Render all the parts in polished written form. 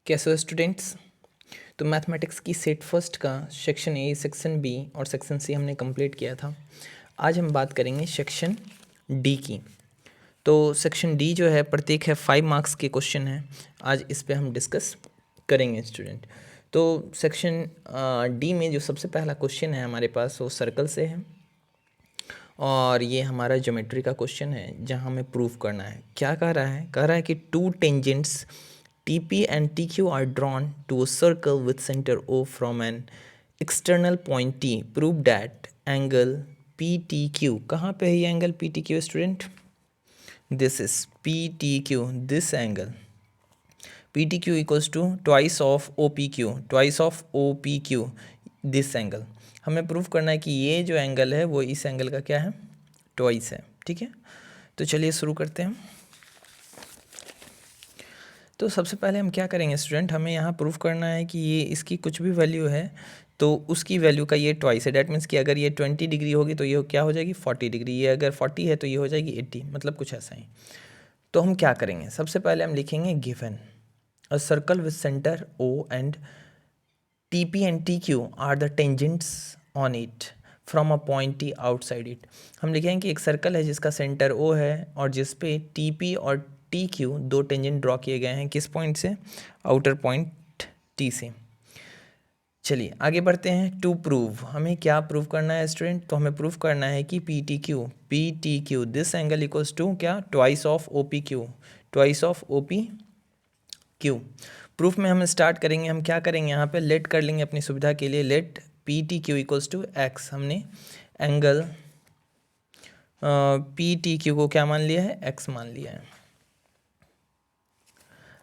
कैसे हो स्टूडेंट्स। तो मैथमेटिक्स की सेट फर्स्ट का सेक्शन ए, सेक्शन बी और सेक्शन सी हमने कंप्लीट किया था। आज हम बात करेंगे सेक्शन डी की। तो सेक्शन डी जो है प्रत्येक है 5 मार्क्स के क्वेश्चन है। आज इस पे हम डिस्कस करेंगे स्टूडेंट। तो सेक्शन डी में जो सबसे पहला क्वेश्चन है हमारे पास वो सर्कल से है और ये हमारा ज्योमेट्री का क्वेश्चन है जहाँ हमें प्रूव करना है। क्या कह रहा है कि to tangents TP and TQ are drawn to a circle with center O from an external point T. Prove that angle PTQ, कहाँ पे है ये angle PTQ student? This is PTQ, this angle PTQ equals to twice of OPQ, this angle. हमें proof करना है कि ये जो एंगल है वो इस एंगल का क्या है, ट्वाइस है। ठीक है, तो चलिए शुरू करते हैं। तो सबसे पहले हम क्या करेंगे स्टूडेंट, हमें यहाँ प्रूफ करना है कि ये इसकी कुछ भी वैल्यू है तो उसकी वैल्यू का ये ट्वाइस है। डैट मीन्स कि अगर ये 20 डिग्री होगी तो ये क्या हो जाएगी 40 डिग्री, ये अगर 40 है तो ये हो जाएगी 80, मतलब कुछ ऐसा ही। तो हम क्या करेंगे, सबसे पहले हम लिखेंगे given a circle with centre O and TP and TQ are the tangents on it from a point T outside it. हम लिखेंगे कि एक सर्कल है जिसका सेंटर O है और जिस पे TP और TQ दो टेंजेंट ड्रॉ किए गए हैं। किस पॉइंट से? आउटर पॉइंट T से। चलिए आगे बढ़ते हैं। टू प्रूव, हमें क्या प्रूव करना है स्टूडेंट? तो हमें प्रूव करना है कि PTQ this angle equals to क्या, ट्वाइस ऑफ OPQ। प्रूफ में हम स्टार्ट करेंगे, हम क्या करेंगे यहाँ पे लेट कर लेंगे अपनी सुविधा के लिए, let PTQ equals to x। हमने एंगल PTQ को क्या मान लिया है, x मान लिया है।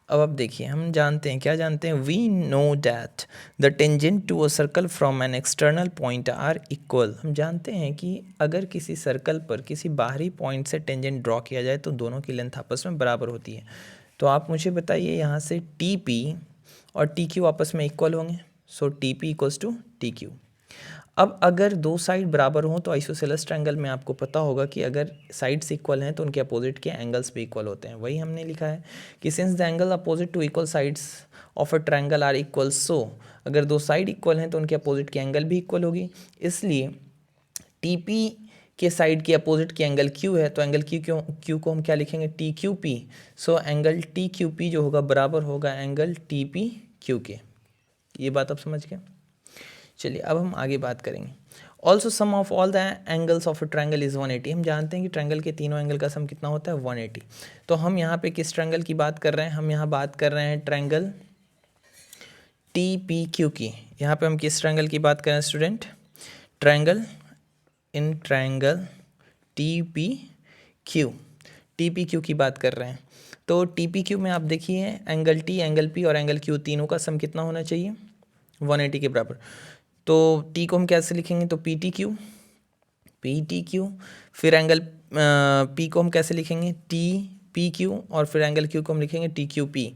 अब देखिए हम जानते हैं, क्या जानते हैं, we know that the tangent to a circle from an external point are equal. हम जानते हैं कि अगर किसी सर्कल पर किसी बाहरी पॉइंट से टेंजेंट ड्रॉ किया जाए तो दोनों की लेंथ आपस में बराबर होती है। तो आप मुझे बताइए यहाँ से TP और TQ आपस में इक्वल होंगे, सो TP इक्वल्स टू TQ। अब अगर दो साइड बराबर हों तो आइसोसेलेस ट्रायंगल में आपको पता होगा कि अगर साइड्स इक्वल हैं तो उनके अपोजिट के एंगल्स भी इक्वल होते हैं। वही हमने लिखा है कि since the angle opposite to equal sides of a triangle are equal, so अगर दो साइड इक्वल हैं तो उनके अपोजिट की एंगल भी इक्वल होगी। इसलिए TP के साइड के अपोजिट की एंगल Q है तो एंगल Q को हम क्या लिखेंगे, TQP। सो एंगल TQP जो होगा बराबर होगा एंगल TPQ के। ये बात आप समझ गए। चलिए अब हम आगे बात करेंगे। Also sum of all the angles of a triangle is 180। हम जानते हैं कि ट्रायंगल के तीनों एंगल का सम कितना होता है, 180। तो हम यहाँ पे किस ट्रायंगल की बात कर रहे हैं, हम यहाँ बात कर रहे हैं ट्रायंगल TPQ की। यहाँ पे हम किस ट्रायंगल की बात कर रहे हैं स्टूडेंट, ट्रायंगल TPQ की बात कर रहे हैं। तो TPQ में आप देखिए एंगल T, एंगल P और एंगल Q तीनों का सम कितना होना चाहिए, 180 के बराबर। तो T को हम कैसे लिखेंगे, तो PTQ। फिर एंगल P को हम कैसे लिखेंगे, TPQ। और फिर एंगल Q को हम लिखेंगे TQP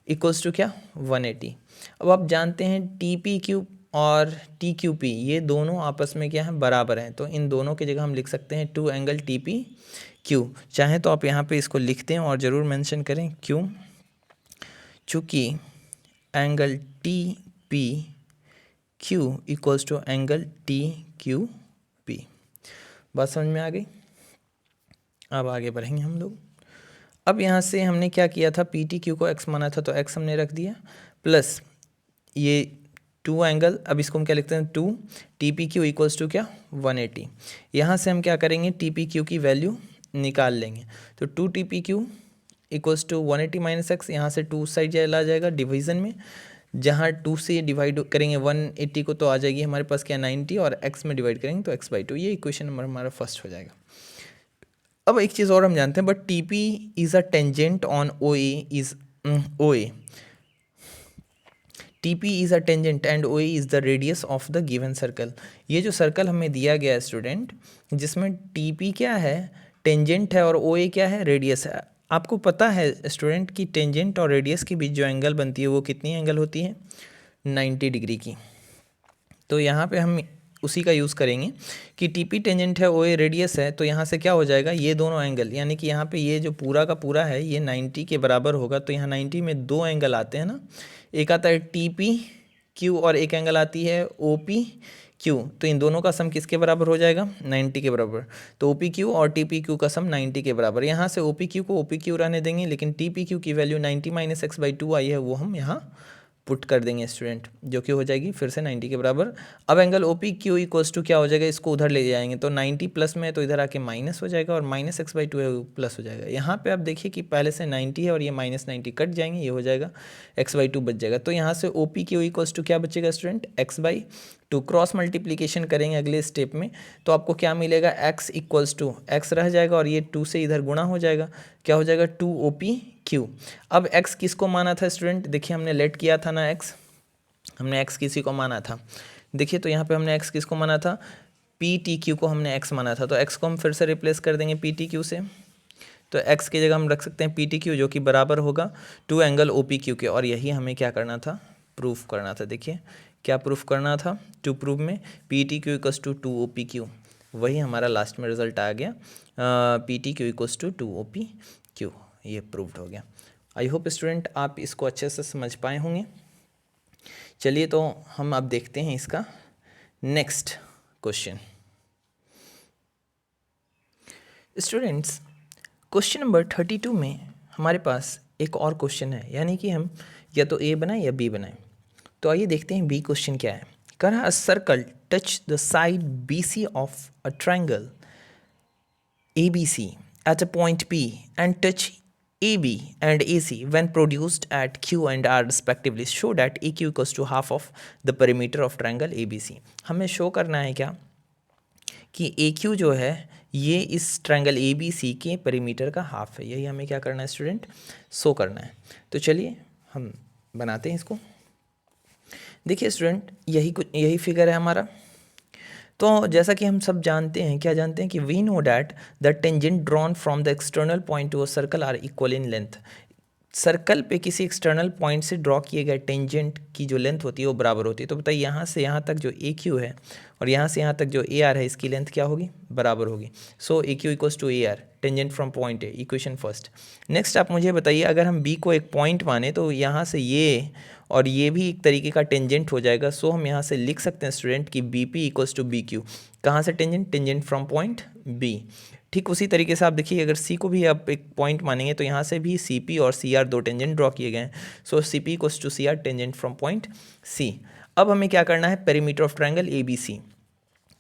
इक्वल्स टू क्या, 180। अब आप जानते हैं TPQ और TQP ये दोनों आपस में क्या है, बराबर हैं। तो इन दोनों की जगह हम लिख सकते हैं टू एंगल TPQ। चाहे तो आप यहाँ पे इसको लिख दें और ज़रूर मेंशन करें क्यों, चूँकि angle TPQ equals to angle TQP। बात समझ में आ गई। अब आगे बढ़ेंगे हम लोग। अब यहाँ से हमने क्या किया था, PTQ को x माना था तो x हमने रख दिया, प्लस ये टू एंगल, अब इसको हम क्या लिखते हैं, 2 TPQ इक्वल्स टू क्या, 180। यहाँ से हम क्या करेंगे, TPQ की वैल्यू निकाल लेंगे। तो 2 TPQ equals to 180 minus x, यहाँ से 2 साइड चला जाएगा डिवीज़न में, जहाँ 2 से डिवाइड करेंगे 180 को तो आ जाएगी हमारे पास क्या, 90, और x में डिवाइड करेंगे तो x/2। ये इक्वेशन नंबर हमारा फर्स्ट हो जाएगा। अब एक चीज़ और हम जानते हैं, but TP is a tangent on OA। TP is a tangent and OA is the radius of the given circle. ये जो सर्कल हमें दिया गया है स्टूडेंट, जिसमें TP क्या है, टेंजेंट है, और OA क्या है, रेडियस है। आपको पता है स्टूडेंट कि टेंजेंट और रेडियस के बीच जो एंगल बनती है वो कितनी एंगल होती है, 90 डिग्री की। तो यहाँ पे हम उसी का यूज़ करेंगे कि टी पी टेंजेंट है, ओ ए रेडियस है, तो यहाँ से क्या हो जाएगा, ये दोनों एंगल यानी कि यहाँ पे ये जो पूरा का पूरा है ये 90 के बराबर होगा। तो यहाँ 90 में दो एंगल आते हैं ना, एक आता है टी पी क्यू और एक एंगल आती है ओ पी क्यू। तो इन दोनों का सम किसके बराबर हो जाएगा, 90 के बराबर। तो ओ पी क्यू और टी पी क्यू का सम 90 के बराबर। यहाँ से ओ पी क्यू को ओ पी क्यू रहने देंगे, लेकिन टी पी क्यू की वैल्यू 90 माइनस एक्स बाई 2 आई है, वो हम यहाँ पुट कर देंगे स्टूडेंट, जो कि हो जाएगी फिर से 90 के बराबर। अब angle O P Q equals to क्या हो जाएगा, इसको उधर ले जाएंगे तो 90 प्लस में है तो इधर आके माइनस हो जाएगा और माइनस एक्स बाई 2 है प्लस हो जाएगा। यहाँ पे आप देखिए कि पहले से 90 है और ये माइनस 90 कट जाएंगे, ये हो जाएगा एक्स बाई 2 बच जाएगा। तो यहाँ से O P Q equals to क्या बचेगा student, x by 2। Cross multiplication करेंगे अगले स्टेप में तो आपको क्या मिलेगा, x इक्वल्स टू एक्स रह जाएगा और ये 2 से इधर गुणा हो जाएगा, क्या हो जाएगा 2 ओ पी क्यू। अब x किसको माना था स्टूडेंट, देखिए हमने लेट किया था ना x, हमने x किसी को माना था, देखिए तो यहाँ पे हमने x किसको माना था, पी टी क्यू को हमने x माना था। तो x को हम फिर से रिप्लेस कर देंगे पी टी क्यू से, तो x की जगह हम रख सकते हैं पी टी क्यू, जो कि बराबर होगा 2 एंगल ओ पी क्यू के। और यही हमें क्या करना था, प्रूफ करना था। देखिए क्या प्रूफ करना था, टू प्रूव में P T Q equals to 2 O P Q, वही हमारा लास्ट में रिजल्ट आ गया, P T Q equals to 2 O P Q, ये प्रूव्ड हो गया। आई होप स्टूडेंट आप इसको अच्छे से समझ पाए होंगे। चलिए तो हम अब देखते हैं इसका next question. Students question number 32 में हमारे पास एक और क्वेश्चन है, यानी कि हम या तो ए बनाएं या बी बनाएं। तो आइए देखते हैं बी क्वेश्चन क्या है। कह रहा, a circle touch the side B C of a triangle A B C at a point P and touch AB and AC when produced at Q and R respectively show that AQ equals to half of the perimeter of triangle ABC। हमें show करना है क्या कि AQ जो है ये इस triangle ABC के परिमीटर का हाफ है, यही हमें क्या करना है स्टूडेंट, शो करना है। तो चलिए हम बनाते हैं इसको। देखिए स्टूडेंट यही फिगर है हमारा। तो जैसा कि हम सब जानते हैं, क्या जानते हैं कि we know that the tangent drawn from the external point to a circle are equal in length. Circle पे किसी एक्सटर्नल पॉइंट से ड्रॉ किए गए टेंजेंट की जो लेंथ होती है वो बराबर होती है। तो बताइए यहाँ से यहाँ तक जो ए क्यू है और यहाँ से यहाँ तक जो ए आर है, इसकी लेंथ क्या होगी, बराबर होगी। So A Q equals to A R, tangent from point A, equation first. Next आप मुझे बताइए, अगर हम बी को एक पॉइंट माने तो यहाँ से ये और ये भी एक तरीके का टेंजेंट हो जाएगा। सो हम यहाँ से लिख सकते हैं स्टूडेंट कि B P equals to B Q. कहाँ से tangent, tangent from point B. ठीक उसी तरीके से आप देखिए, अगर सी को भी आप एक पॉइंट मानेंगे तो यहाँ से भी सी पी और सी आर दो टेंजेंट ड्रॉ किए गए हैं। So C P equals to C R, tangent from point C. अब हमें क्या करना है, perimeter of triangle A B C.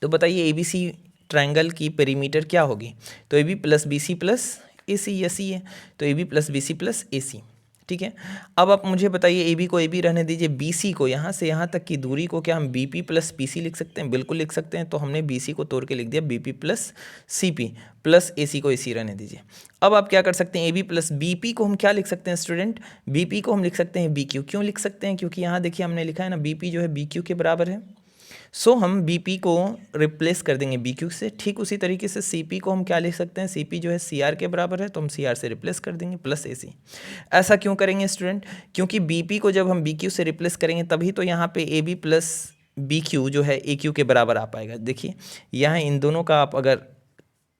तो बताइए ए बी सी ट्रायंगल की पेरीमीटर क्या होगी, तो A B plus B C plus A C, ये सी है तो A B plus B C plus A C. ठीक है, अब आप मुझे बताइए ए बी को ए बी रहने दीजिए, बी सी को यहाँ से यहाँ तक की दूरी को क्या हम B P plus P C लिख सकते हैं, बिल्कुल लिख सकते हैं। तो हमने बी सी को तोड़ के लिख दिया B P plus C P plus A C को ए सी रहने दीजिए। अब आप क्या कर सकते हैं, A B plus B P को हम क्या लिख सकते हैं स्टूडेंट, बी पी को हम लिख सकते हैं बी क्यू। क्यों लिख सकते हैं, क्योंकि यहाँ देखिए हमने लिखा है ना बी पी जो है बी क्यू के बराबर है। सो हम बी पी को रिप्लेस कर देंगे बी क्यू से। ठीक उसी तरीके से सी पी को हम क्या लिख सकते हैं, सी पी जो है सी आर के बराबर है, तो हम सी आर से रिप्लेस कर देंगे प्लस ए सी। ऐसा क्यों करेंगे स्टूडेंट, क्योंकि बी पी को जब हम बी क्यू से रिप्लेस करेंगे तभी तो यहाँ पे A B plus B Q जो है ए क्यू के बराबर आ पाएगा। देखिए यहाँ इन दोनों का आप अगर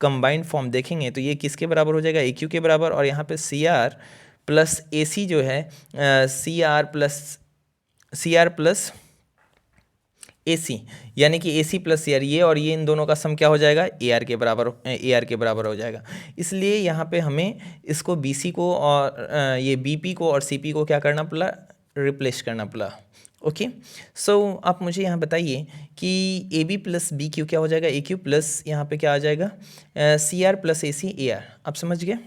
कंबाइंड फॉर्म देखेंगे तो ये किसके बराबर हो जाएगा, ए क्यू के बराबर। और यहाँ पे सी आर प्लस ए सी जो है सी आर प्लस ए सी, यानी कि ए सी प्लस सी आर, ये और ये इन दोनों का सम क्या हो जाएगा, ए आर के बराबर हो जाएगा। इसलिए यहाँ पे हमें इसको बी सी को और ये बी पी को और सी पी को क्या करना पड़ा, रिप्लेस करना पड़ा। ओके, सो आप मुझे यहाँ बताइए कि A B plus B Q क्या हो जाएगा, ए क्यू प्लस यहाँ पे क्या आ जाएगा C R plus A C A R. आप समझ गए।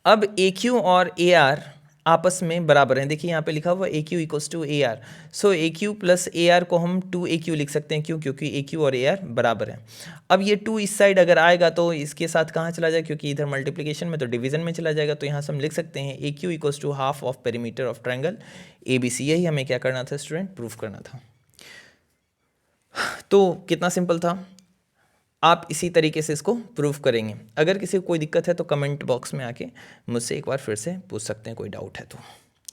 अब ए क्यू और ए आर आपस में बराबर हैं। देखिए यहाँ पे लिखा हुआ A Q equals to A R. So A Q plus A R को हम 2 ए क्यू लिख सकते हैं। क्यों, क्योंकि ए क्यू और ए आर बराबर हैं। अब ये 2 इस साइड अगर आएगा तो इसके साथ कहाँ चला जाए, क्योंकि इधर मल्टीप्लिकेशन में तो डिवीजन में चला जाएगा। तो यहाँ से हम लिख सकते हैं A Q equals to half of perimeter of triangle A B C. यही हमें क्या करना था स्टूडेंट, प्रूफ करना था। तो कितना सिंपल था, आप इसी तरीके से इसको प्रूफ करेंगे। अगर किसी को कोई दिक्कत है तो कमेंट बॉक्स में आके मुझसे एक बार फिर से पूछ सकते हैं, कोई डाउट है तो।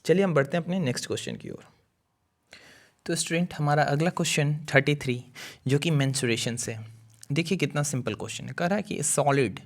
चलिए हम बढ़ते हैं अपने नेक्स्ट क्वेश्चन की ओर। तो स्टूडेंट हमारा अगला क्वेश्चन 33 जो कि मेंसुरेशन से। देखिए कितना सिंपल क्वेश्चन है। कह रहा है कि solid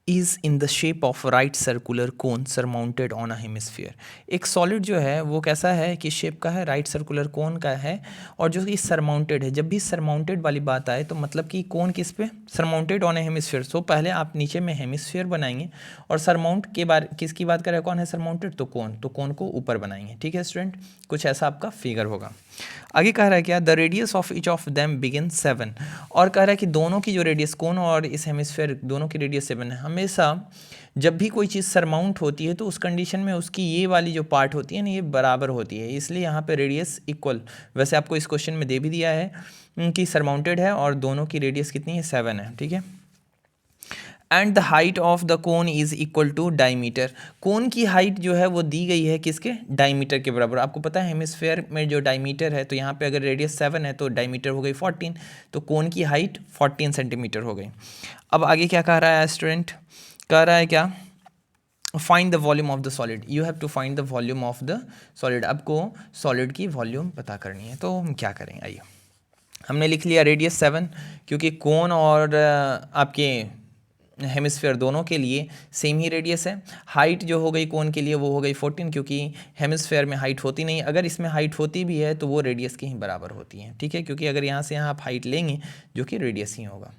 is in the shape of right circular cone surmounted on a hemisphere. एक सॉलिड जो है वो कैसा है कि शेप का है, राइट सर्कुलर कोन का है, और जो कि सरमाउंटेड है। जब भी सरमाउंटेड वाली बात आए तो मतलब कि कोन किस पे, सरमाउंटेड ऑन ए हेमिस्फीयर। सो पहले आप नीचे में हेमिस्फीयर बनाएंगे और सरमाउंट के बारे किसकी बात करें, कौन है सरमाउंटेड, तो कोन को ऊपर बनाएंगे। ठीक है स्टूडेंट, कुछ ऐसा आपका फिगर होगा। आगे कह रहा है क्या, the radius of each of them begin 7, और कह रहा है कि दोनों की जो रेडियस, कोन और इस हेमिस्फीयर दोनों की रेडियस 7 है। हमेशा जब भी कोई चीज़ सरमाउंट होती है तो उस कंडीशन में उसकी ये वाली जो पार्ट होती है ना, ये बराबर होती है, इसलिए यहाँ पे रेडियस इक्वल। वैसे आपको इस क्वेश्चन में दे भी दिया है कि सरमाउंटेड है और दोनों की रेडियस कितनी है, 7 है। ठीक है, and the height of the cone is equal to diameter. Cone की हाइट जो है वो दी गई है किसके, डायमीटर के बराबर। आपको पता है हेमिस्फीयर में जो डायमीटर है, तो यहाँ पे अगर रेडियस 7 है तो डायमीटर हो गई 14, तो कोन की हाइट 14 सेंटीमीटर हो गई। अब आगे क्या कह रहा है स्टूडेंट, कह रहा है क्या, find the volume of the solid. You have to find the volume of the solid. आपको सॉलिड की वॉल्यूम पता करनी है। तो हम क्या करेंगे, आइए, हमने लिख लिया रेडियस 7, क्योंकि कोन और आपके हेमिस्फीयर दोनों के लिए सेम ही रेडियस है। हाइट जो हो गई कोन के लिए वो हो गई 14, क्योंकि हेमिस्फीयर में हाइट होती नहीं, अगर इसमें हाइट होती भी है तो वो रेडियस के ही बराबर होती है। ठीक है, क्योंकि अगर यहाँ से यहाँ आप हाइट लेंगे जो कि रेडियस ही होगा।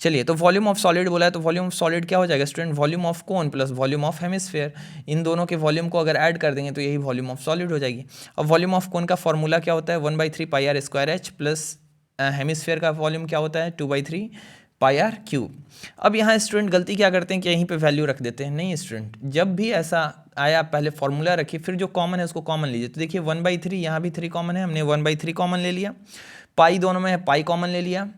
चलिए, तो वॉल्यूम ऑफ सॉलिड बोला है, तो वॉल्यूम ऑफ सॉलिड क्या हो जाएगा student, volume of cone plus volume of hemisphere. इन दोनों के वॉल्यूम को अगर ऐड कर देंगे तो यही वॉल्यूम ऑफ सॉलिड हो जाएगी। अब वॉल्यूम ऑफ कोन का फॉर्मूला क्या होता है, 1/3 pi R square H, plus hemisphere का वॉल्यूम क्या होता है, 2/3 पाई आर क्यूब। अब यहाँ स्टूडेंट गलती क्या करते हैं कि यहीं पे वैल्यू रख देते हैं। नहीं स्टूडेंट, जब भी ऐसा आया पहले फॉर्मूला रखिए, फिर जो कॉमन है उसको कॉमन लीजिए। तो देखिए 1/3, यहाँ भी 3 कॉमन है, हमने 1/3 कॉमन ले लिया, पाई दोनों में है, पाई कॉमन ले लिया,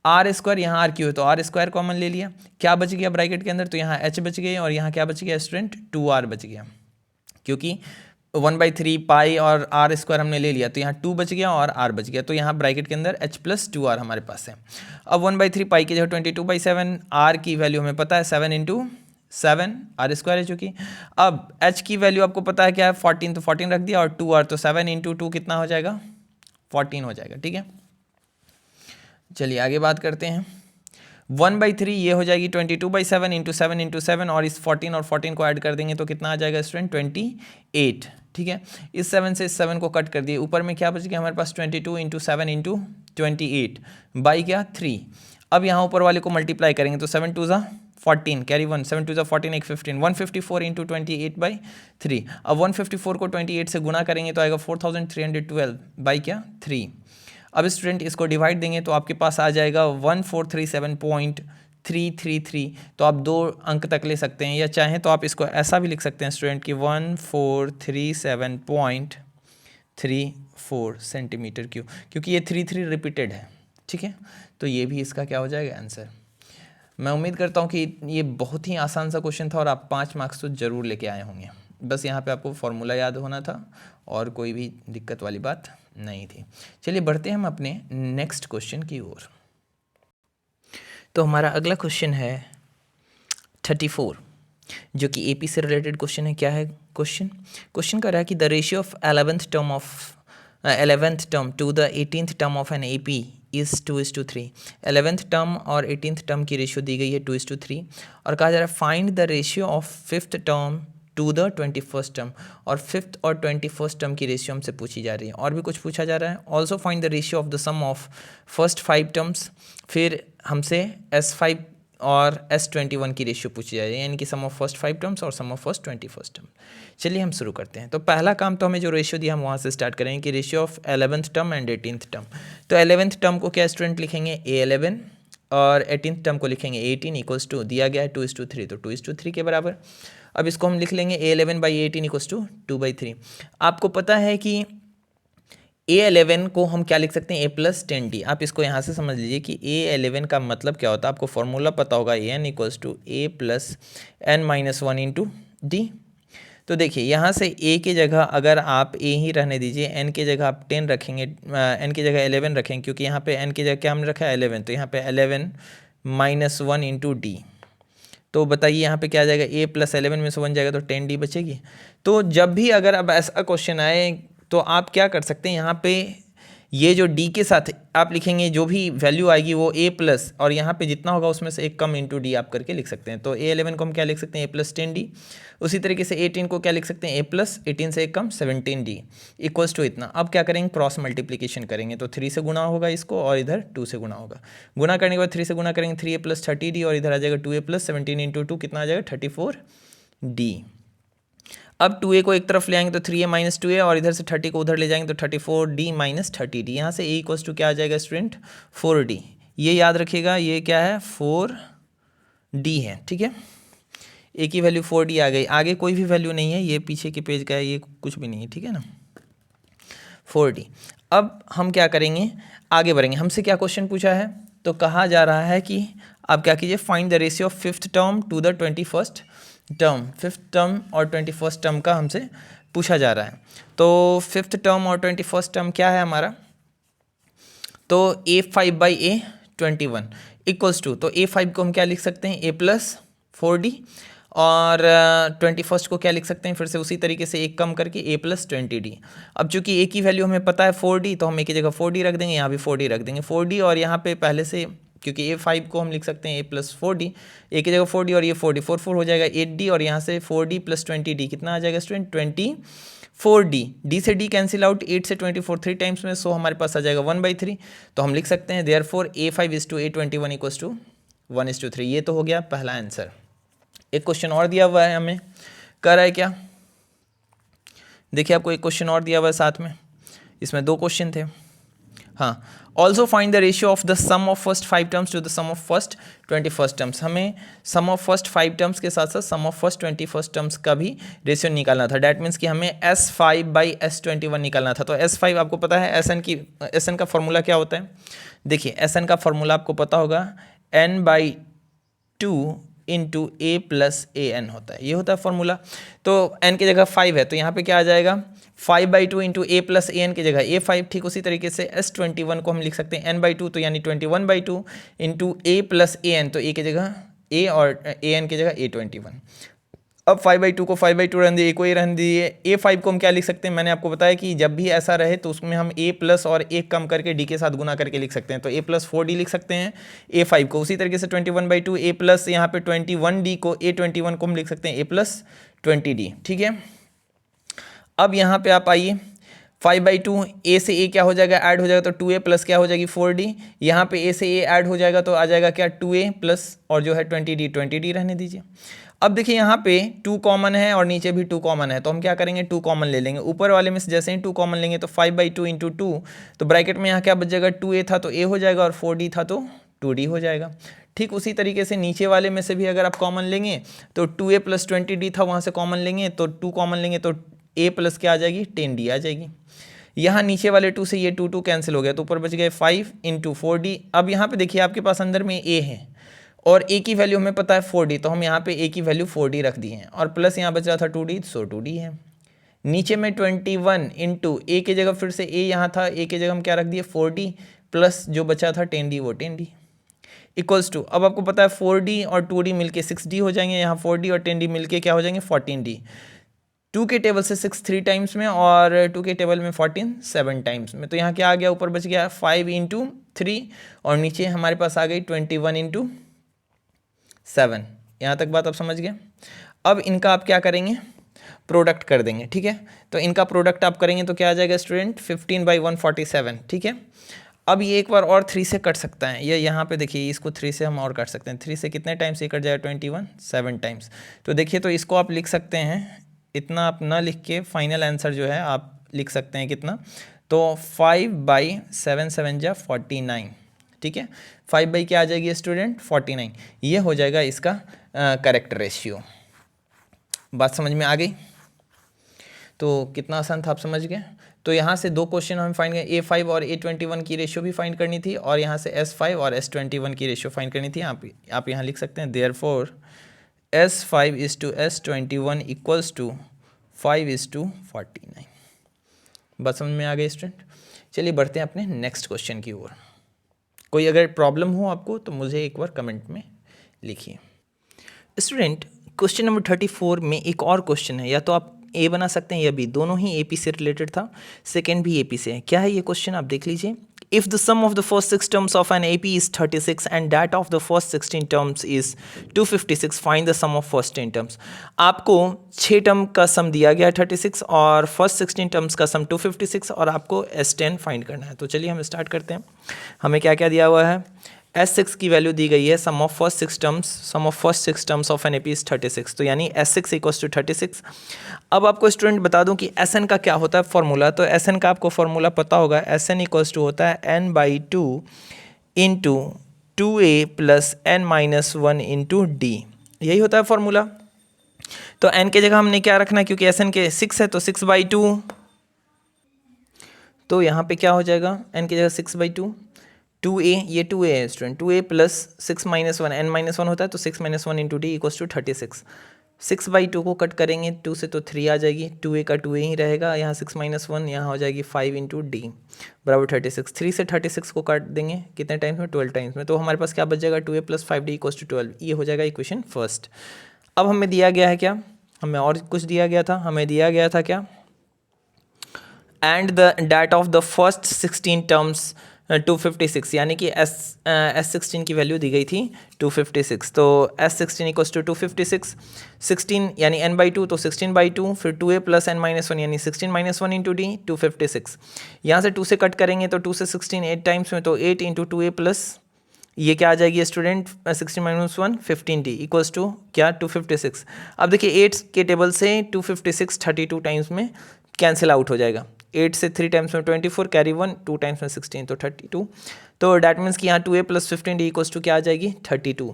आर स्क्वायर यहाँ आर क्यू है तो आर स्क्वायर कॉमन ले लिया। क्या बच गया ब्रैकेट के अंदर, तो यहाँ एच बच गई, और यहाँ क्या बच गया स्टूडेंट, 2r बच गया, क्योंकि 1/3 पाई और आर स्क्वायर हमने ले लिया, तो यहाँ 2 बच गया और r बच गया, तो यहाँ ब्रैकेट के अंदर h प्लस 2r हमारे पास है। अब 1/3 पाई की जगह 22/7, r की वैल्यू हमें पता है 7 × 7 आर स्क्वायर है चूँकि। अब h की वैल्यू आपको पता है क्या है, 14, तो 14 रख दिया, और 2r, तो 7 × 2 कितना हो जाएगा, 14 हो जाएगा। ठीक है, चलिए आगे बात करते हैं। 1/3 ये हो जाएगी 22/7 × 7 × 7, और इस 14 और 14 को ऐड कर देंगे तो कितना आ जाएगा स्टूडेंट, 28। ठीक है, इस 7 से इस 7 को कट कर दिए, ऊपर में क्या बच गया हमारे पास, 22 × 7 × 28 बाई क्या 3। अब यहाँ ऊपर वाले को मल्टीप्लाई करेंगे तो 7 2 14, कैरी 1, 7 2 14, 1 15, 154 × 28/3। अब 154 को 28 से गुना करेंगे तो आएगा 4312 बाई क्या 3। अब स्टूडेंट इसको डिवाइड देंगे तो आपके पास आ जाएगा 1437.333। तो आप 2 अंक तक ले सकते हैं, या चाहें तो आप इसको ऐसा भी लिख सकते हैं स्टूडेंट कि 1437.34 सेंटीमीटर क्यूब, क्योंकि ये 3 रिपीटेड है। ठीक है, तो ये भी इसका क्या हो जाएगा आंसर। मैं उम्मीद करता हूँ कि ये बहुत ही आसान सा क्वेश्चन था और आप 5 मार्क्स तो ज़रूर लेके आए होंगे। बस यहाँ पे आपको फॉर्मूला याद होना था और कोई भी दिक्कत वाली बात नहीं थी। चलिए बढ़ते हैं हम अपने नेक्स्ट क्वेश्चन की ओर। तो हमारा अगला क्वेश्चन है 34, जो कि एपी से रिलेटेड क्वेश्चन है। क्या है क्वेश्चन कह रहा है कि the ratio of 11th term to the 18th term of an AP is 2:3। 11th term और 18th टर्म की रेशियो दी गई है 2:3, और कहा जा रहा है find the ratio of 5th term to the 21st term. और 5th और 21st टर्म की रेशियो हमसे पूछी जा रही है, और भी कुछ पूछा जा रहा है। Also find the ratio of the sum of first 5 terms. फिर हमसे S5 और S21 की रेशियो पूछी जा रही है, यानी कि सम ऑफ फर्स्ट 5 टर्म्स और सम ऑफ फर्स्ट 21st टर्म। चलिए हम शुरू करते हैं। तो पहला काम तो हमें जो रेशियो दिया हम वहाँ से स्टार्ट करेंगे कि ratio of 11th term and 18th term. तो 11th टर्म को क्या स्टूडेंट लिखेंगे, A11, और 18th टर्म को लिखेंगे 18 इक्वल्स टू, दिया गया है 2:3, तो 2:3 के बराबर। अब इसको हम लिख लेंगे A11/18 इक्वल्स टू 2/3। आपको पता है कि A11 को हम क्या लिख सकते हैं, A + 10D। आप इसको यहाँ से समझ लीजिए कि A11 का मतलब क्या होता है, आपको फॉर्मूला पता होगा, AN equals to A + n-1 × D। तो देखिए यहाँ से A की जगह अगर आप A ही रहने दीजिए, N की जगह आप 10 रखेंगे, N की जगह 11 रखेंगे, क्योंकि यहाँ पे N की जगह क्या हमने रखा है 11, तो यहाँ पे 11 - 1 × D। तो बताइए यहाँ पे क्या आ जाएगा, A + 11 में से 1 जाएगा तो 10D बचेगी। तो जब भी अगर अब ऐसा क्वेश्चन आए तो आप क्या कर सकते हैं, यहाँ पे ये जो डी के साथ आप लिखेंगे जो भी वैल्यू आएगी वो ए प्लस और यहाँ पे जितना होगा उसमें से एक कम इंटू डी आप करके लिख सकते हैं। तो A11 को हम क्या लिख सकते हैं, ए प्लस 10D। उसी तरीके से A18 को क्या लिख सकते हैं, ए प्लस 18 से एक कम 17D इक्वल्स टू इतना। अब क्या करेंगे, क्रॉस मल्टीप्लीकेशन करेंगे तो 3 से गुना होगा इसको और इधर 2 से गुना होगा। गुना करने के बाद 3 से गुना करेंगे 3A प्लस 30D और इधर आ जाएगा 2A प्लस 17 इंटू 2 कितना आ जाएगा 34D। अब 2A को एक तरफ ले आएंगे तो 3A माइनस 2A और इधर से 30 को उधर ले जाएंगे तो 34D माइनस 30D। यहाँ से A इक्वल्स टू क्या आ जाएगा स्टूडेंट, 4D। ये याद रखिएगा, ये क्या है 4D है, ठीक है। A की वैल्यू 4D आ गई, आगे कोई भी वैल्यू नहीं है, ये पीछे के पेज का है, ये कुछ भी नहीं है, ठीक है ना, 4D। अब हम क्या करेंगे, आगे बढ़ेंगे। हमसे क्या क्वेश्चन पूछा है, तो कहा जा रहा है कि आप क्या कीजिए, find the ratio of 5th term to the 21st term. 5th term और 21st टर्म का हमसे पूछा जा रहा है। तो 5th टर्म और 21st टर्म क्या है हमारा, तो A5/A21 इक्वल्स टू, तो A5 को हम क्या लिख सकते हैं, A प्लस 4D और 21st को क्या लिख सकते हैं, फिर से उसी तरीके से एक कम करके A प्लस 20D। अब चूंकि A की वैल्यू हमें पता है 4D, तो हम A की जगह 4D रख देंगे, यहाँ भी 4D रख देंगे 4D, और यहाँ पे पहले से क्योंकि A5 को हम लिख सकते हैं A प्लस 4D, A की जगह 4D और ये 4D 4 हो जाएगा 8D और यहाँ से 4D प्लस 20D कितना आ जाएगा स्टूडेंट 24D। D से D कैंसिल आउट, 8 से 24 3 टाइम्स में, सो हमारे पास आ जाएगा 1/3। तो हम लिख सकते हैं देयरफॉर A5:A21 इक्वल्स टू 1:3। ये तो हो गया पहला आंसर। एक क्वेश्चन और दिया हुआ है हमें, कर रहा है क्या, देखिए आपको एक क्वेश्चन और दिया हुआ है साथ में, इसमें 2 क्वेश्चन थे। हाँ, also find the ratio of the sum of first 5 terms to the sum of first 21st terms. हमें सम ऑफ फर्स्ट 5 टर्म्स के साथ साथ सम ऑफ फर्स्ट 21st टर्म्स का भी रेशियो निकालना था। डैट मीन्स कि हमें S5/S21 निकालना था। तो S5 आपको पता है, SN का फॉर्मूला क्या होता है, देखिए SN का फॉर्मूला आपको पता होगा, N/2 into A plus AN होता है, ये होता है फॉर्मूला। तो N की जगह 5 है तो यहाँ पे क्या आ जाएगा 5/2 इंटू A प्लस AN की जगह A5। ठीक उसी तरीके से S21 को हम लिख सकते हैं N/2, तो यानी 21/2 इंटू A प्लस AN, तो A की जगह A और AN की जगह A21। अब 5/2 को 5/2 रहने दीजिए, A को A रहने दीजिए। A5 को हम क्या लिख सकते हैं, मैंने आपको बताया कि जब भी ऐसा रहे तो उसमें हम A प्लस और एक कम करके D के साथ गुना करके लिख सकते हैं, तो A प्लस 4D लिख सकते हैं A5 को। उसी तरीके से 21/2 A प्लस यहाँ पे 21D को A21 को हम लिख सकते हैं A प्लस 20D, ठीक है। अब यहाँ पे आप आइए, 5/2 A से A क्या हो जाएगा, ऐड हो जाएगा, तो 2A प्लस क्या हो जाएगी 4D। यहाँ पे A से A ऐड हो जाएगा तो आ जाएगा क्या 2A प्लस और जो है 20D रहने दीजिए। अब देखिए यहाँ पे 2 कॉमन है और नीचे भी 2 कॉमन है, तो हम क्या करेंगे 2 कॉमन ले लेंगे। ऊपर वाले में से जैसे ही 2 कॉमन लेंगे तो 5/2 इंटू 2, तो ब्रैकेट में यहाँ क्या बच जाएगा, 2A था तो A हो जाएगा और 4D था तो 2D हो जाएगा। ठीक उसी तरीके से नीचे वाले में से भी अगर आप कॉमन लेंगे तो 2A प्लस 20D था, वहाँ से कॉमन लेंगे तो 2 कॉमन लेंगे तो A प्लस क्या आ जाएगी 10D आ जाएगी। यहाँ नीचे वाले 2 से ये 2 कैंसिल हो गया तो ऊपर बच गए 5 इंटू 4D। अब यहाँ पे देखिए आपके पास अंदर में A है और A की वैल्यू हमें पता है 4D, तो हम यहाँ पे A की वैल्यू 4D रख दी है और प्लस यहाँ बच रहा था 2D, सो 2D है। नीचे में 21 इंटू A की जगह फिर से A यहाँ था, A की जगह हम क्या रख दिए 4D प्लस जो बचा था 10D वो 10D इक्वल्स टू, अब आपको पता है 4D और 2D मिलके 6D हो जाएंगे, यहाँ 4D और 10D मिलके क्या हो जाएंगे 14D। 2 के टेबल से 6 3 टाइम्स में और 2 के टेबल में 14 7 टाइम्स में, तो यहाँ क्या आ गया, ऊपर बच गया 5 इंटू 3 और नीचे हमारे पास आ गई 21 इंटू 7। यहाँ तक बात आप समझ गए। अब इनका आप क्या करेंगे, प्रोडक्ट कर देंगे, ठीक है। तो इनका प्रोडक्ट आप करेंगे तो क्या आ जाएगा स्टूडेंट 15/147, ठीक है। अब ये एक बार और 3 से कट सकता है, ये यहाँ पे देखिए इसको 3 से हम और काट सकते हैं। 3 से कितने टाइम्स ये कट जाएगा 21 7 टाइम्स। तो देखिए तो इसको आप लिख सकते हैं, इतना आप ना लिख के फाइनल आंसर जो है आप लिख सकते हैं कितना, तो 5/7 7 जा 49, ठीक है। 5 क्या आ जाएगी स्टूडेंट 49, ये हो जाएगा इसका करेक्ट रेशियो। बात समझ में आ गई, तो कितना आसान था आप समझ गए। तो यहाँ से 2 क्वेश्चन हम फाइंड करें, A5 और A21 की रेशियो भी फाइंड करनी थी और यहाँ से S5 और S21 की रेशियो फाइंड करनी थी। आप यहाँ लिख सकते हैं देयरफॉर S5:S21 इक्वल्स टू 5:49। बात समझ में आ गई स्टूडेंट। चलिए बढ़ते हैं अपने नेक्स्ट क्वेश्चन की ओर। कोई अगर प्रॉब्लम हो आपको तो मुझे एक बार कमेंट में लिखिए। स्टूडेंट क्वेश्चन नंबर 34 में एक और क्वेश्चन है, या तो आप ए बना सकते हैं या बी, दोनों ही AP से रिलेटेड था, सेकेंड भी AP से है। क्या है ये क्वेश्चन आप देख लीजिए। If the sum of the first 6 terms of an AP is 36 and that of the first 16 terms is 256, find the sum of first 10 terms। आपको 6 टर्म का सम दिया गया है 36 और फर्स्ट 16 टर्म्स का सम 256 और आपको S10 फाइंड करना है। तो चलिए हम स्टार्ट करते हैं। हमें क्या क्या दिया हुआ है, S6 की वैल्यू दी गई है, sum of first 6 terms of an AP is 36, तो यानी S6 इक्वल्स टू 36। अब आपको स्टूडेंट बता दूं कि Sn का क्या होता है फॉर्मूला, तो Sn का आपको फॉर्मूला पता होगा, Sn इक्वल्स टू होता है n/2 into 2a plus n-1 into d, यही होता है फॉर्मूला। तो n के जगह हमने क्या रखना है, क्योंकि Sn के 6 है तो 6/2, तो यहाँ पे क्या हो जाएगा, n की जगह 6/2, 2a, ये 2a है स्टूडेंट, 2a प्लस 6-1 n-1 होता है, तो 6-1 इंटू डी इक्वल्स टू 36। 6/2 को कट करेंगे 2 से तो 3 आ जाएगी, 2a का 2a ही रहेगा, यहाँ 6-1 यहाँ हो जाएगी 5 इंटू डी बराबर 36। 3 से 36 को काट देंगे कितने टाइम्स में, 12 टाइम्स में, तो हमारे पास क्या बच जाएगा, 2a plus 5d equals to 12, ये हो जाएगा इक्वेशन फर्स्ट। अब हमें दिया गया है क्या, हमें और कुछ दिया गया था, हमें दिया गया था क्या, and the date of the first 16 terms 256, यानी कि S16 की वैल्यू दी गई थी 256, तो S16 इक्वल्स टू 256, 16 यानी n/2 तो 16/2, फिर 2a प्लस n-1 यानी 16-1 इंटू डी 256, यहाँ से 2 से कट करेंगे तो 2 से 16 8 टाइम्स में, तो 8 इंटू 2a प्लस ये क्या आ जाएगी स्टूडेंट 16-1 15d इक्वल्स टू क्या 256। अब देखिए 8 के टेबल से 256 32 टाइम्स में कैंसिल आउट हो जाएगा, 8 से 3 टाइम्स में 24 कैरी 1, 2 टाइम्स में 16 तो 32, तो डैट मीन्स कि यहाँ 2a plus 15d equals to क्या आ जाएगी 32।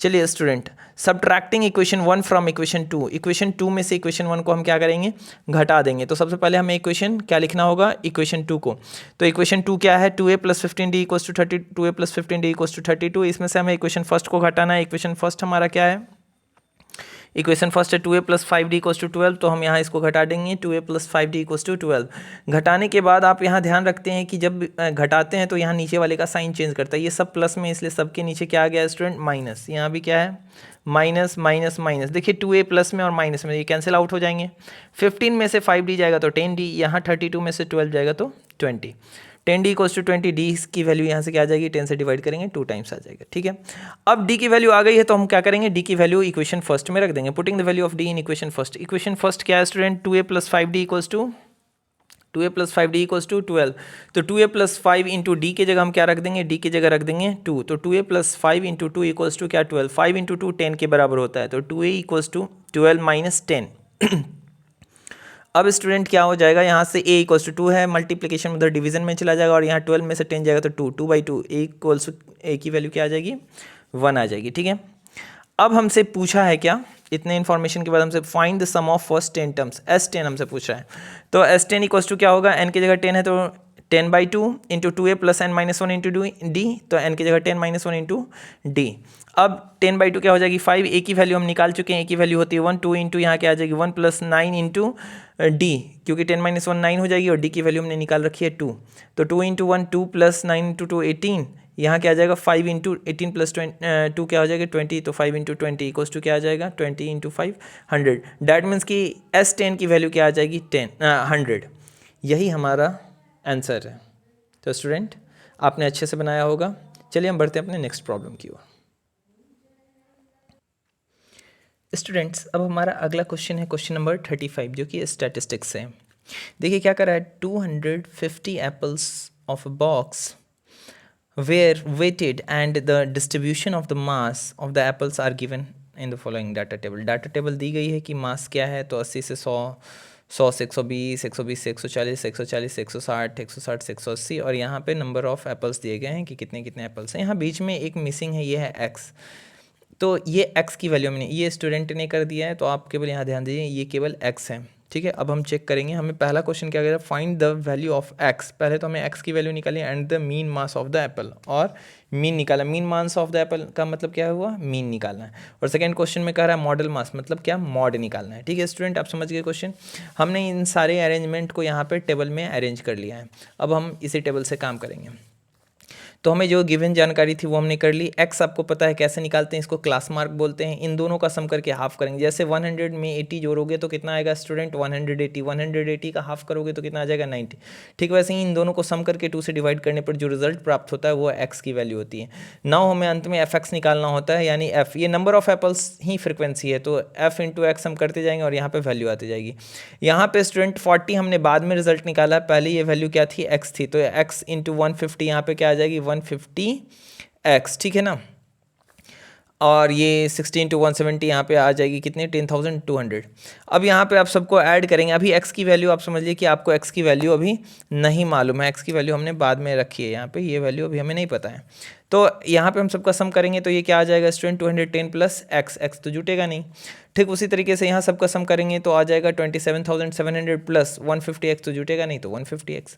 चलिए student, subtracting equation 1 from equation 2, equation 2 में से इक्वेशन 1 को हम क्या करेंगे, घटा देंगे। तो सबसे पहले हमें इक्वेशन क्या लिखना होगा, इक्वेशन 2 को, तो इक्वेशन 2 क्या है, 2a plus 15d equals to 30, 2a plus 15d equals to 32, इसमें से हमें इक्वेशन फर्स्ट को घटाना है। इक्वेशन फर्स्ट हमारा क्या है, इक्वेशन फर्स्ट है 2a plus 5d equals to 12, तो हम यहाँ इसको घटा देंगे, 2a plus 5d equals to 12। घटाने के बाद आप यहाँ ध्यान रखते हैं कि जब घटाते हैं तो यहाँ नीचे वाले का साइन चेंज करता है, ये सब प्लस में, इसलिए सबके नीचे क्या आ गया स्टूडेंट, माइनस, यहाँ भी क्या है माइनस माइनस माइनस, देखिए 2a प्लस में और माइनस में ये कैंसिल आउट हो जाएंगे। 15 में से 5d जाएगा तो 10d, यहाँ 32 में से 12 जाएगा तो 20, 10d इक्वल्स टू 20, डी की वैल्यू यहाँ से क्या आ जाएगी, 10 से डिवाइड करेंगे 2 टाइम्स आ जाएगा, ठीक है। अब d की वैल्यू आ गई है तो हम क्या करेंगे, d की वैल्यू इक्वेशन फर्स्ट में रख देंगे, putting the value of d in equation first. Equation first क्या है student, 2a plus 5d equals to 2a plus 5d equals to 12, तो 2a प्लस 5 इंटू डी की जगह हम क्या रख देंगे, d की जगह रख देंगे 2, तो 2a plus 5 into 2 equals to क्या 12, 5 इंटू 2 10 के बराबर होता है, तो 2a इक्वल्स टू 12 माइनस 10। अब स्टूडेंट क्या हो जाएगा, यहाँ से a इक्वल्स टू 2 है, मल्टीप्लिकेशन उधर डिवीजन में चला जाएगा और यहाँ 12 में से 10 जाएगा तो 2/2, a इक्वल्स टू a की वैल्यू क्या आ जाएगी 1 आ जाएगी, ठीक है। अब हमसे पूछा है क्या, इतने इन्फॉर्मेशन के बाद हमसे find the sum of first 10 terms, S10 हमसे पूछ रहा है, तो S10 इक्वल्स टू क्या होगा, n की जगह 10 है तो 10/2 into 2a plus n-1 into d, तो n की जगह 10-1 इंटू d। अब 10/2 क्या हो जाएगी 5, a की वैल्यू हम निकाल चुके हैं, a की वैल्यू होती है 1, 2 इंटू यहाँ क्या आ जाएगी 1 प्लस 9 इंटू d, क्योंकि 10-1 9 हो जाएगी और d की वैल्यू हमने निकाल रखी है 2, तो 2 इंटू 1 2 प्लस 9 इंटू 2 18, यहाँ क्या आ जाएगा 5 इंटू 18 प्लस 2 क्या हो जाएगा 20, तो 5 इंटू 20 इक्वल्स टू क्या आ जाएगा 20 इंटू 5 100, डैट मीन्स कि S10 की वैल्यू क्या आ जाएगी 100, यही हमारा आंसर है। तो स्टूडेंट आपने अच्छे से बनाया होगा। चलिए हम बढ़ते हैं अपने नेक्स्ट प्रॉब्लम की ओर। स्टूडेंट्स अब हमारा अगला क्वेश्चन है क्वेश्चन नंबर 35, जो कि स्टैटिस्टिक्स है। देखिए क्या कर रहा है, 250 apples of a box were weighted and the distribution of the mass of the apples are given in the following data table। Data table दी गई है कि मास क्या है, तो 80 से 100, 100 से 120, 120 से 140, 140 से 160, 160 से 180, और यहाँ पे नंबर ऑफ एप्पल्स दिए गए हैं कि कितने कितने एप्पल्स हैं। यहाँ बीच में एक मिसिंग है, ये है x, तो ये x की वैल्यू हमने, ये स्टूडेंट ने कर दिया है, तो आप केवल यहाँ ध्यान दीजिए ये केवल x है, ठीक है। अब हम चेक करेंगे, हमें पहला क्वेश्चन क्या कहता है, find the value of x। पहले तो हमें x की वैल्यू निकाली and the mean mass of the Apple, और मीन निकाला। Mean mass of the Apple का मतलब क्या हुआ, मीन निकालना है। और सेकंड क्वेश्चन में कह रहा है मॉडल मास, मतलब क्या, मॉड निकालना है, ठीक है स्टूडेंट, आप समझ गए क्वेश्चन। हमने इन सारे अरेंजमेंट को यहाँ पर टेबल में अरेंज कर लिया है, अब हम इसी टेबल से काम करेंगे। तो हमें जो गिवन जानकारी थी वो हमने कर ली। एक्स आपको पता है कैसे निकालते हैं, इसको क्लास मार्क बोलते हैं। इन दोनों का सम करके हाफ करेंगे। जैसे 100 में 80 जोड़ोगे तो कितना आएगा स्टूडेंट 180, 180 का हाफ करोगे तो कितना आ जाएगा 90। ठीक वैसे ही इन दोनों को सम करके 2 से डिवाइड करने पर जो रिजल्ट प्राप्त होता है वो एक्स की वैल्यू होती है। नाउ हमें अंत में एफ एक्स निकालना होता है, यानी एफ, ये number of apples he frequency है, तो एफ इंटू एक्स हम करते जाएंगे और यहाँ पे वैल्यू आती जाएगी। यहाँ पे स्टूडेंट 40 हमने बाद में रिजल्ट निकाला, पहले ये वैल्यू क्या थी एक्स थी, तो एक्स इंटू 150 यहाँ पे क्या आ जाएगी 150 एक्स, ठीक है ना। और ये 60 इंटू 170 यहाँ पे आ जाएगी कितनी 10,200। अब यहाँ पे आप सबको ऐड करेंगे। अभी x की वैल्यू आप समझ लीजिए कि आपको x की वैल्यू अभी नहीं मालूम है, x की वैल्यू हमने बाद में रखी है यहाँ पे, ये वैल्यू अभी हमें नहीं पता है। तो यहाँ पे हम सबका सम करेंगे तो ये क्या आ जाएगा स्टूडेंट 210 प्लस x तो जुटेगा नहीं। ठीक उसी तरीके से यहाँ सबका सम करेंगे तो आ जाएगा 27,700 प्लस 150x तो जुटेगा नहीं, तो 150x।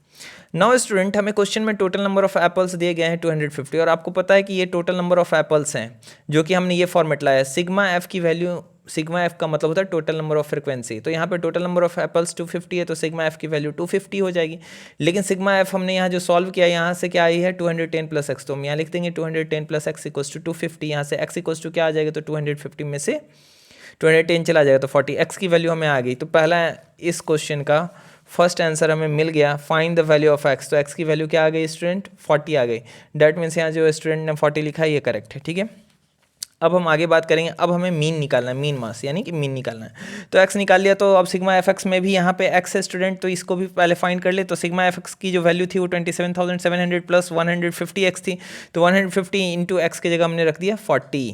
नाउ स्टूडेंट हमें क्वेश्चन में टोटल नंबर ऑफ एप्पल्स दिए गए हैं 250, और आपको पता है कि ये टोटल नंबर ऑफ एप्पल्स हैं, जो कि हमने ये फॉर्मेट लाया है। सिग्मा एफ की वैल्यू, सिग्मा एफ का मतलब होता है टोटल नंबर ऑफ फ्रिक्वेंसी, तो यहाँ पे टोटल नंबर ऑफ एप्पल्स 250 है, तो सिग्मा एफ की वैल्यू 250 हो जाएगी। लेकिन सिग्मा एफ हमने यहाँ जो सॉल्व किया यहाँ से क्या आई है 210 प्लस एक्स, तो हम यहाँ लिख देंगे 210 प्लस एक्स इक्वल्स टू 250। यहाँ से एक्स इक्वल्स टू क्या आ जाएगा, तो 250 में से 210 चला जाएगा तो 40। एक्स की वैल्यू हमें आ गई, तो पहला इस क्वेश्चन का फर्स्ट आंसर हमें मिल गया। Find the value of x, तो एक्स की वैल्यू क्या आ गई स्टूडेंट 40 आ गई। डैट मीन्स यहाँ जो स्टूडेंट ने 40 लिखा है ये करेक्ट है, ठीक है। अब हम आगे बात करेंगे, अब हमें मीन निकालना है, मीन मास यानी कि मीन निकालना है। तो एक्स निकाल लिया, तो अब सिग्मा एफ एक्स में भी यहाँ पे एक्स है स्टूडेंट, तो इसको भी पहले फाइंड कर ले। तो सिग्मा एफ एक्स की जो वैल्यू थी वो 27,700 प्लस 150 एक्स थी, तो 150 इंटू एक्स की जगह हमने रख दिया 40।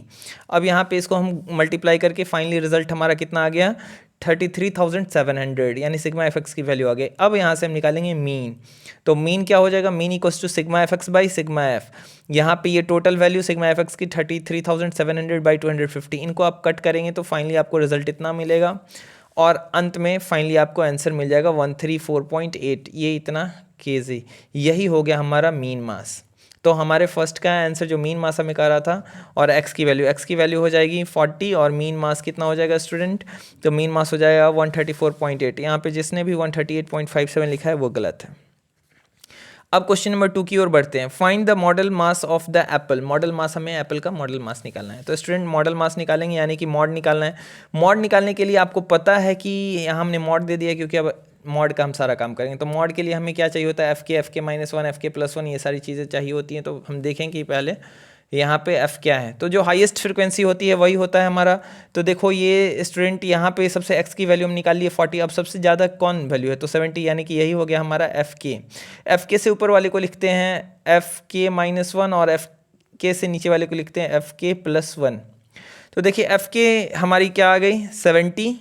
अब यहाँ पे इसको हम मल्टीप्लाई करके फाइनली रिजल्ट हमारा कितना आ गया 33,700, यानी सिग्मा एफ एक्स की वैल्यू आ गई। अब यहाँ से हम निकालेंगे मीन, तो मीन क्या हो जाएगा, mean equals to sigma f x by sigma f. यहाँ पे ये total value sigma f x की 33,700 बाई 250, इनको आप कट करेंगे तो फाइनली आपको रिजल्ट इतना मिलेगा, और अंत में फाइनली आपको आंसर मिल जाएगा 134.8, ये इतना केजी, यही हो गया हमारा मीन मास। तो हमारे फर्स्ट का आंसर जो मीन मास हमें कह रहा था, और एक्स की वैल्यू हो जाएगी 40, और मीन मास कितना हो जाएगा स्टूडेंट, तो मीन मास हो जाएगा 134.8। यहाँ पे जिसने भी 138.57 लिखा है वो गलत है। अब क्वेश्चन नंबर 2 की ओर बढ़ते हैं। Find the modal mass of the apple, modal mass, हमें एप्पल का मॉडल मास निकालना है। तो स्टूडेंट मॉडल मास निकालेंगे यानी कि मॉड निकालना है। मॉड निकालने के लिए आपको पता है कि यहाँ हमने मॉड दे दिया, क्योंकि अब मॉड का हम सारा काम करेंगे। तो मॉड के लिए हमें क्या चाहिए होता है, एफ के माइनस वन, एफ के प्लस वन, ये सारी चीज़ें चाहिए होती हैं। तो हम देखें कि पहले यहाँ पे एफ क्या है, तो जो हाईएस्ट फ्रिक्वेंसी होती है वही होता है हमारा। तो देखो ये स्टूडेंट यहाँ पे सबसे एक्स की वैल्यू हम निकाल लिए 40, अब सबसे ज़्यादा कौन वैल्यू है, तो 70, यानी कि यही हो गया हमारा एफ के से ऊपर वाले को लिखते हैं एफ के माइनस वन, और एफ के से नीचे वाले को लिखते हैं एफ के प्लस वन। तो देखिए एफ के हमारी क्या आ गई 70,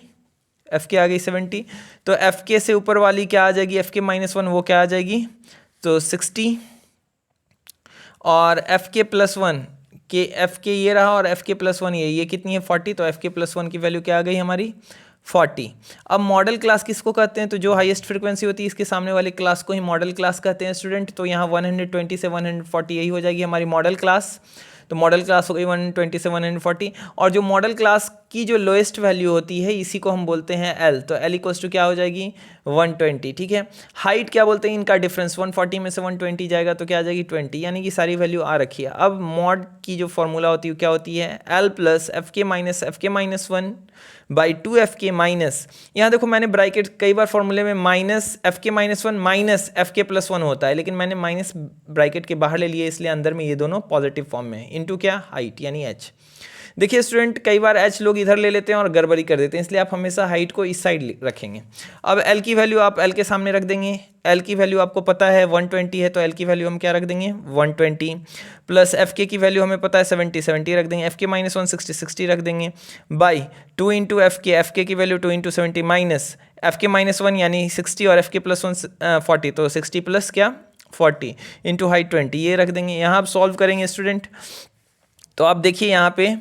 एफ के आ गई 70, तो एफ के से ऊपर वाली क्या आ जाएगी एफ के माइनस वन, वो क्या आ जाएगी तो 60, और एफ के प्लस वन के एफ के ये रहा, और एफ के प्लस वन ये कितनी है 40, तो एफ के प्लस वन की वैल्यू क्या आ गई हमारी 40। अब मॉडल क्लास किसको कहते हैं, तो जो हाईएस्ट फ्रिक्वेंसी होती है इसके सामने वाले क्लास को ही मॉडल क्लास कहते हैं स्टूडेंट। तो यहाँ 120 से 140 यही हो जाएगी हमारी मॉडल क्लास। तो मॉडल क्लास हो गई 120 से 140, और जो मॉडल क्लास की जो लोएस्ट वैल्यू होती है इसी को हम बोलते हैं एल, तो एल इक्वल्स टू क्या हो जाएगी 120, ठीक है। हाइट क्या बोलते हैं, इनका डिफरेंस 140 में से 120 जाएगा तो क्या आ जाएगी 20, यानी कि सारी वैल्यू आ रखी है। अब मॉड की जो फॉर्मूला होती है क्या होती है, एल प्लस एफ के माइनस वन बाई 2 माइनस, यहाँ देखो मैंने ब्रैकेट कई बार फॉर्मूले में माइनस एफ के माइनस वन माइनस एफ के प्लस वन होता है, लेकिन मैंने माइनस ब्रैकेट के बाहर ले लिए, इसलिए अंदर में ये दोनों पॉजिटिव फॉर्म में है, इनटू क्या हाइट यानी एच। देखिए स्टूडेंट कई बार एच लोग इधर ले लेते हैं और गड़बड़ी कर देते हैं, इसलिए आप हमेशा हाइट को इस साइड रखेंगे। अब एल की वैल्यू आप एल के सामने रख देंगे, एल की वैल्यू आपको पता है 120 है, तो एल की वैल्यू हम क्या रख देंगे 120, प्लस एफ के की वैल्यू हमें पता है 70 रख देंगे, एफ के माइनस 1 60 रख देंगे, बाई 2 इंटू एफ के की वैल्यू 2 इंटू 70 माइनस एफ के माइनस वन यानी 60, और एफ के प्लस वन 40, तो 60 प्लस क्या 40 इंटू हाइट 20, ये रख देंगे। यहाँ आप सॉल्व करेंगे स्टूडेंट, तो आप देखिए यहाँ पे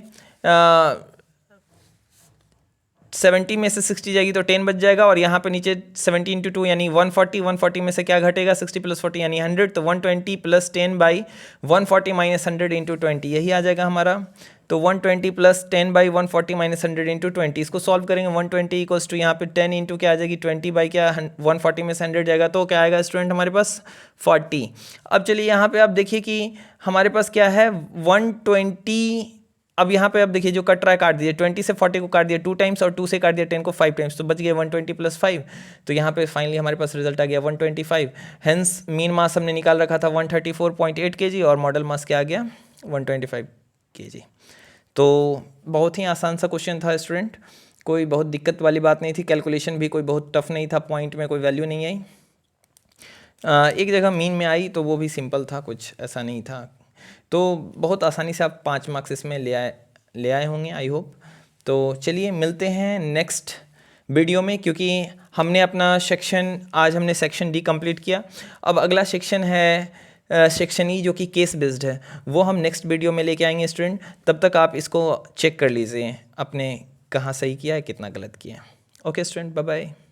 70 में से 60 जाएगी तो 10 बच जाएगा, और यहाँ पे नीचे 70 इंटू 2 यानी 140, 140 में से क्या घटेगा 60 प्लस 40 यानी 100, तो 120 प्लस 10 बाई 140 माइनस 100 इंटू 20 यही आ जाएगा हमारा। तो 120 प्लस 10 बाई 140 माइनस 100 इंटू 20, इसको सॉल्व करेंगे 120 इक्वल्स टू यहाँ पे 10 इंटू क्या आ जाएगी 20 बाई क्या 140 में से 100 जाएगा, तो क्या आएगा स्टूडेंट हमारे पास 40। अब चलिए यहाँ पे आप देखिए कि हमारे पास क्या है 120, अब यहाँ पे आप देखिए जो कट रहा है काट दिए, 20 से 40 को काट दिया 2 टाइम्स और 2 से काट दिया 10 को 5 टाइम्स, तो बच गया 120 प्लस 5, तो यहाँ पे फाइनली हमारे पास रिजल्ट आ गया 125। हेंस मीन मास हमने निकाल रखा था 134.8 kg और मॉडल मास क्या आ गया 125 kg। तो बहुत ही आसान सा क्वेश्चन था स्टूडेंट, कोई बहुत दिक्कत वाली बात नहीं थी, कैलकुलेशन भी कोई बहुत टफ नहीं था, पॉइंट में कोई वैल्यू नहीं आई। एक जगह मीन में आई तो वो भी सिंपल था, कुछ ऐसा नहीं था, तो बहुत आसानी से आप 5 मार्क्स इसमें ले आए होंगे आई होप। तो चलिए मिलते हैं नेक्स्ट वीडियो में, क्योंकि हमने अपना सेक्शन आज हमने सेक्शन डी कंप्लीट किया। अब अगला सेक्शन है सेक्शन ई जो कि केस बेस्ड है, वो हम नेक्स्ट वीडियो में लेके आएंगे स्टूडेंट। तब तक आप इसको चेक कर लीजिए अपने कहाँ सही किया है कितना गलत किया है। Okay student, bye bye.